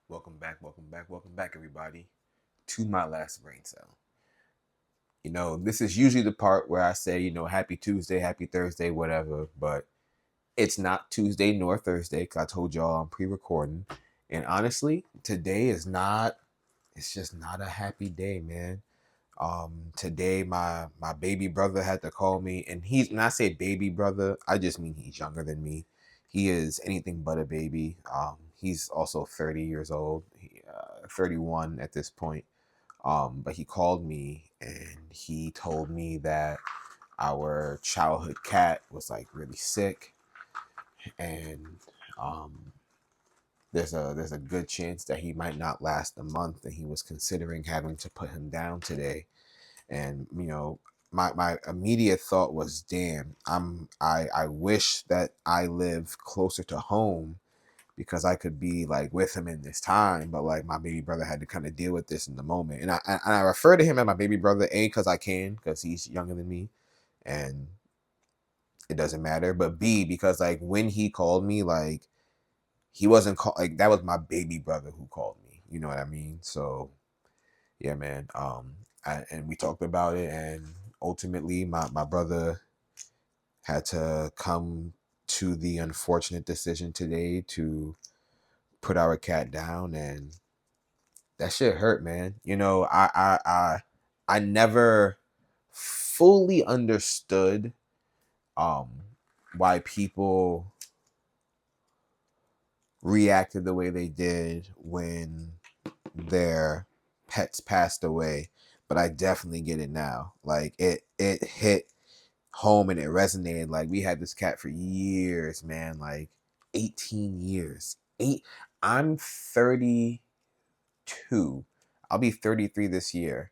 Welcome back, everybody, to my last brain cell. This is usually the part where I say, happy Tuesday, happy Thursday, whatever, but it's not Tuesday nor Thursday because I told y'all I'm pre recording. And honestly, today is not, it's just not a happy day, man. Today, my baby brother had to call me, and when I say baby brother, I just mean he's younger than me. He is anything but a baby. He's also 30 years old, 31 at this point. But he called me and he told me that our childhood cat was like really sick, and um, there's a good chance that he might not last a month, and he was considering having to put him down today. And my immediate thought was, damn, I wish that I live closer to home because I could be like with him in this time, but like my baby brother had to kind of deal with this in the moment. And I refer to him as my baby brother, A, because I can, because he's younger than me and it doesn't matter, but B, because like when he called me, like he wasn't like that was my baby brother who called me, you know what I mean? So yeah, man. And we talked about it, and ultimately, my brother had to come to the unfortunate decision today to put our cat down, and that shit hurt, man. I never fully understood um why people reacted the way they did when their pets passed away, but I definitely get it now. Like it hit home and it resonated. Like we had this cat for years, man, like 18 years. I'm 32. I'll be 33 this year.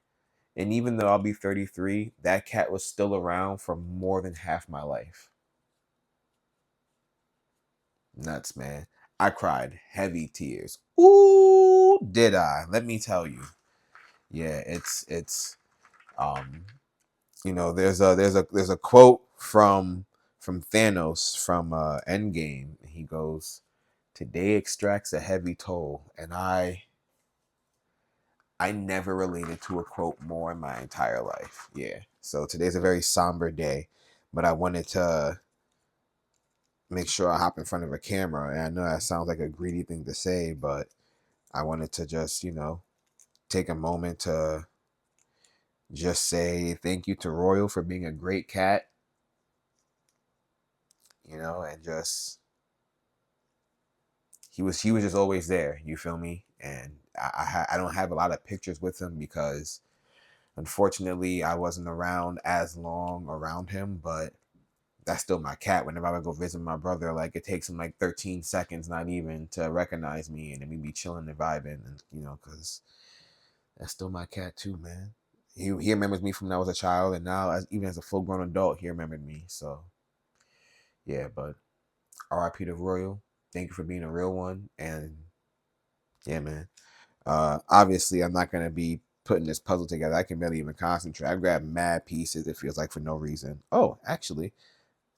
And even though I'll be 33, that cat was still around for more than half my life. Nuts, man. I cried heavy tears. Ooh, did I? Let me tell you. Yeah, it's um there's a quote from Thanos from Endgame. He goes, "Today extracts a heavy toll," and I never related to a quote more in my entire life. Yeah. So today's a very somber day, but I wanted to make sure I hop in front of a camera. And I know that sounds like a greedy thing to say, but I wanted to just, take a moment to just say thank you to Royal for being a great cat, and just he was just always there. You feel me? And I don't have a lot of pictures with him because unfortunately I wasn't around as long around him, but that's still my cat. Whenever I go visit my brother, like it takes him like 13 seconds, not even, to recognize me, and then we be chilling and vibing, and because that's still my cat too, man. He remembers me from when I was a child, and now even as a full grown adult, he remembered me. So yeah, but R.I.P. to Royal. Thank you for being a real one, and yeah, man. Obviously, I'm not gonna be putting this puzzle together. I can barely even concentrate. I grabbed mad pieces. It feels like for no reason. Oh, actually,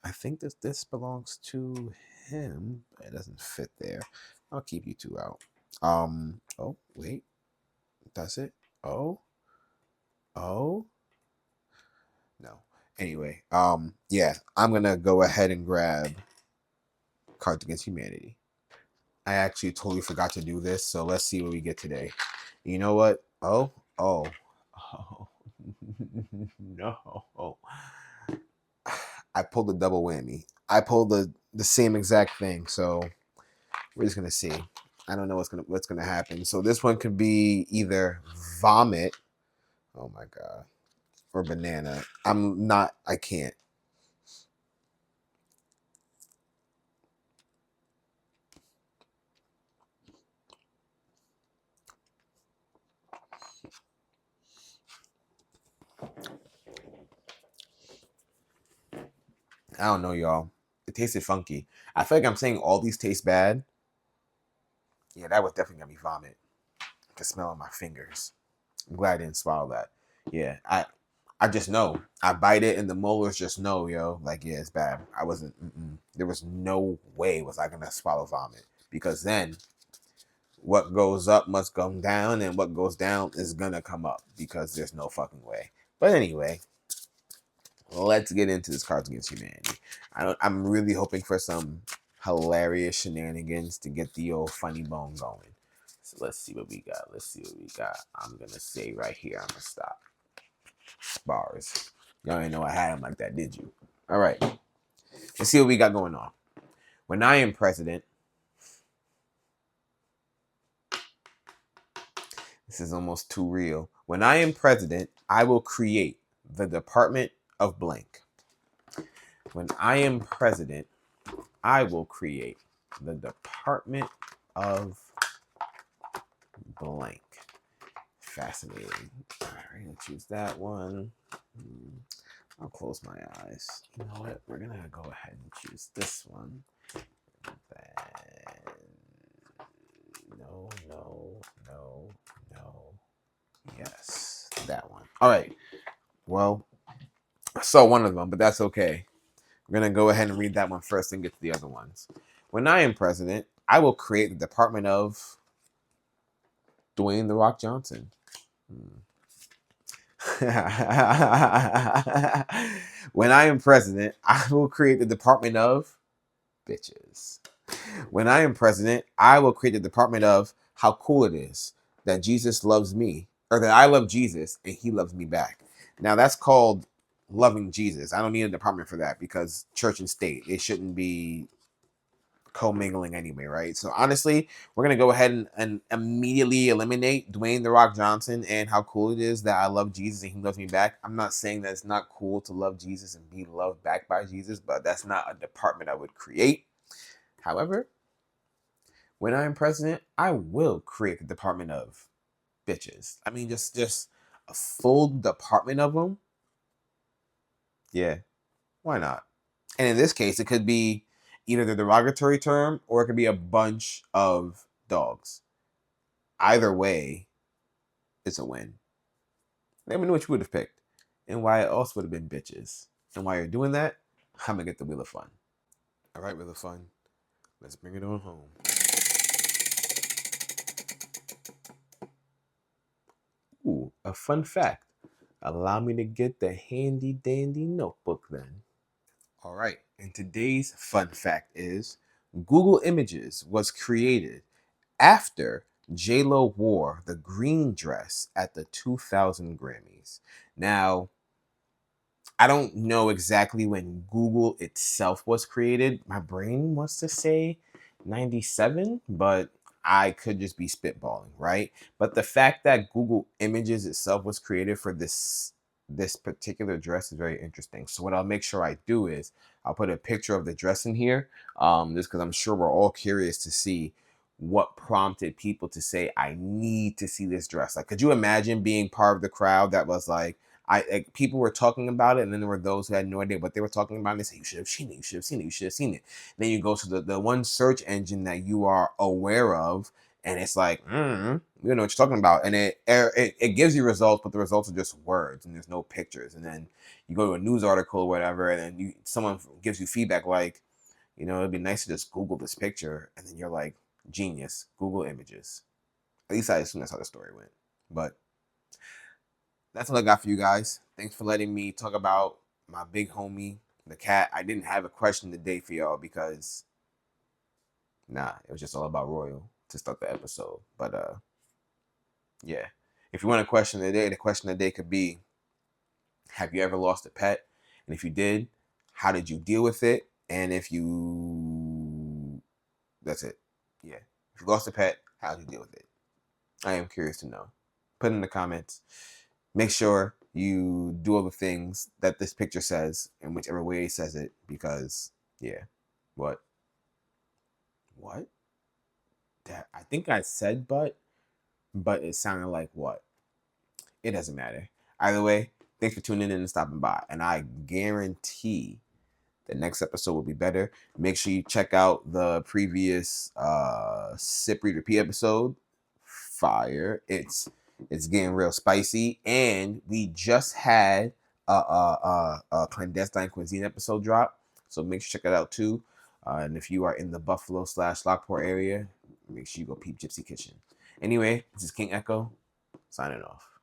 I think this belongs to him. It doesn't fit there. I'll keep you two out. Oh wait, that's it. Oh. Oh. No. Anyway. Yeah, I'm gonna go ahead and grab Cards Against Humanity. I actually totally forgot to do this, so let's see what we get today. You know what? Oh, no. I pulled a double whammy. I pulled the same exact thing, so we're just gonna see. I don't know what's gonna happen. So this one could be either vomit, oh my god, or banana. I can't. I don't know, y'all. It tasted funky. I feel like I'm saying all these taste bad. Yeah, that was definitely gonna be vomit. I can smell it on my fingers. I'm glad I didn't swallow that. Yeah, I just know. I bite it and the molars just know, yo. Like, yeah, it's bad. I wasn't. There was no way was I gonna swallow vomit because then what goes up must come down, and what goes down is gonna come up because there's no fucking way. But anyway, let's get into this Cards Against Humanity. I'm really hoping for some hilarious shenanigans to get the old funny bone going. So let's see what we got. I'm gonna say right here, I'm gonna stop. Bars. Y'all didn't know I had them like that, did you? All right. Let's see what we got going on. When I am president, this is almost too real. When I am president, I will create the Department of Blank. When I am president, I will create the Department of Blank. Fascinating. All right, I'll choose that one. I'll close my eyes. You know what? We're going to go ahead and choose this one. Then, no. Yes, that one. All right. Well, I saw one of them, but that's okay. We're going to go ahead and read that one first and get to the other ones. When I am president, I will create the Department of Dwayne The Rock Johnson. When I am president, I will create the Department of Bitches. When I am president, I will create the Department of How Cool It Is that Jesus loves me, or that I love Jesus and he loves me back. Now that's called loving Jesus. I don't need a department for that because church and state, it shouldn't be commingling anyway, right? So honestly, we're gonna go ahead and immediately eliminate Dwayne The Rock Johnson and How Cool It Is that I love Jesus and he loves me back. I'm not saying that it's not cool to love Jesus and be loved back by Jesus, but that's not a department I would create. However, when I'm president, I will create the Department of Bitches. I mean, just a full department of them. Yeah, why not? And in this case, it could be either the derogatory term or it could be a bunch of dogs. Either way, it's a win. Let me know what you would have picked and why it also would have been bitches. And while you're doing that, I'm going to get the Wheel of Fun. All right, Wheel of Fun. Let's bring it on home. Ooh, a fun fact. Allow me to get the handy dandy notebook then. All right, and today's fun fact is Google Images was created after J-Lo wore the green dress at the 2000 Grammys. Now, I don't know exactly when Google itself was created. My brain wants to say 97, but I could just be spitballing, right? But the fact that Google Images itself was created for this particular dress is very interesting. So what I'll make sure I do is I'll put a picture of the dress in here, just because I'm sure we're all curious to see what prompted people to say, I need to see this dress. Like, could you imagine being part of the crowd that was like, people were talking about it, and then there were those who had no idea what they were talking about. And they say, you should have seen it, you should have seen it, you should have seen it. Then you go to the one search engine that you are aware of, and it's like, you know what you're talking about. And it gives you results, but the results are just words, and there's no pictures. And then you go to a news article or whatever, and then someone gives you feedback like, it'd be nice to just Google this picture. And then you're like, genius, Google Images. At least I assume that's how the story went. But that's all I got for you guys. Thanks for letting me talk about my big homie, the cat. I didn't have a question today for y'all because, it was just all about Royal to start the episode. But, yeah. If you want a question today, the question of the day could be, have you ever lost a pet? And if you did, how did you deal with it? And that's it. Yeah. If you lost a pet, how did you deal with it? I am curious to know. Put in the comments. Make sure you do all the things that this picture says in whichever way it says it, because, yeah. What? I think I said but it sounded like what? It doesn't matter. Either way, thanks for tuning in and stopping by. And I guarantee the next episode will be better. Make sure you check out the previous Sip Read Repeat episode. Fire. It's getting real spicy. And we just had a clandestine cuisine episode drop. So make sure to check it out too. And if you are in the Buffalo / Lockport area, make sure you go peep Gypsy Kitchen. Anyway, this is King Echo, signing off.